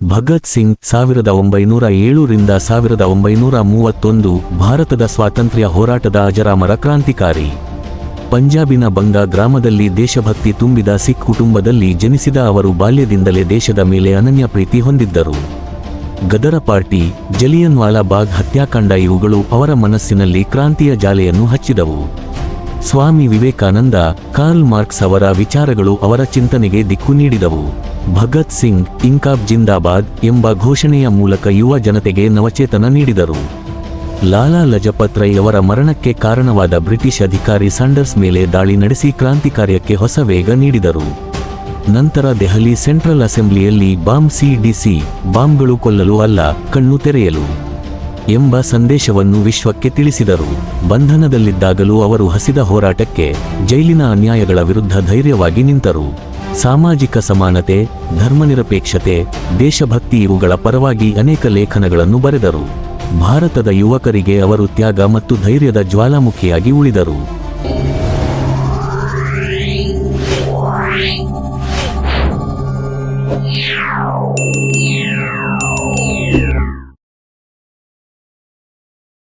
ಭಗತ್ ಸಿಂಗ್ 1907ರಿಂದ 1931 ಭಾರತದ ಸ್ವಾತಂತ್ರ್ಯ ಹೋರಾಟದ ಅಜರಾಮರ ಕ್ರಾಂತಿಕಾರಿ. ಪಂಜಾಬಿನ ಬಂಗಾ ಗ್ರಾಮದಲ್ಲಿ ದೇಶಭಕ್ತಿ ತುಂಬಿದ ಸಿಖ್ ಕುಟುಂಬದಲ್ಲಿ ಜನಿಸಿದ ಅವರು ಬಾಲ್ಯದಿಂದಲೇ ದೇಶದ ಮೇಲೆ ಅನನ್ಯ ಪ್ರೀತಿ ಹೊಂದಿದ್ದರು. ಗದರ ಪಾರ್ಟಿ, ಜಲಿಯನ್ವಾಲಾ ಬಾಗ್ ಹತ್ಯಾಕಾಂಡ ಇವುಗಳು ಅವರ ಮನಸ್ಸಿನಲ್ಲಿ ಕ್ರಾಂತಿಯ ಜಾಲೆಯನ್ನು ಹಚ್ಚಿದವು. ಸ್ವಾಮಿ ವಿವೇಕಾನಂದ, ಕಾರ್ಲ್ ಮಾರ್ಕ್ಸ್ ಅವರ ವಿಚಾರಗಳು ಅವರ ಚಿಂತನೆಗೆ ದಿಕ್ಕು ನೀಡಿದವು. ಭಗತ್ ಸಿಂಗ್ ಇನ್ಕಾಬ್ ಜಿಂದಾಬಾದ್ ಎಂಬ ಘೋಷಣೆಯ ಮೂಲಕ ಯುವ ಜನತೆಗೆ ನವಚೇತನ ನೀಡಿದರು. ಲಾಲಾ ಲಜಪತ್ ರೈ ಅವರ ಮರಣಕ್ಕೆ ಕಾರಣವಾದ ಬ್ರಿಟಿಷ್ ಅಧಿಕಾರಿ ಸ್ಯಾಂಡರ್ಸ್ ಮೇಲೆ ದಾಳಿ ನಡೆಸಿ ಕ್ರಾಂತಿ ಕಾರ್ಯಕ್ಕೆ ಹೊಸ ವೇಗ ನೀಡಿದರು. ನಂತರ ದೆಹಲಿ ಸೆಂಟ್ರಲ್ ಅಸೆಂಬ್ಲಿಯಲ್ಲಿ ಬಾಂಬ್ ಸಿಡಿಸಿ, ಬಾಂಬ್ಗಳು ಕೊಲ್ಲಲು ಅಲ್ಲ, ಕಣ್ಣು ತೆರೆಯಲು ಎಂಬ ಸಂದೇಶವನ್ನು ವಿಶ್ವಕ್ಕೆ ತಿಳಿಸಿದರು. ಬಂಧನದಲ್ಲಿದ್ದಾಗಲೂ ಅವರು ಹಸಿದ ಹೋರಾಟಕ್ಕೆ, ಜೈಲಿನ ಅನ್ಯಾಯಗಳ ವಿರುದ್ಧ ಧೈರ್ಯವಾಗಿ ನಿಂತರು. ಸಾಮಾಜಿಕ ಸಮಾನತೆ, ಧರ್ಮನಿರಪೇಕ್ಷತೆ, ದೇಶಭಕ್ತಿ ಇವುಗಳ ಪರವಾಗಿ ಅನೇಕ ಲೇಖನಗಳನ್ನು ಬರೆದರು. ಭಾರತದ ಯುವಕರಿಗೆ ಅವರು ತ್ಯಾಗ ಮತ್ತು ಧೈರ್ಯದ ಜ್ವಾಲಾಮುಖಿಯಾಗಿ ಉಳಿದರು.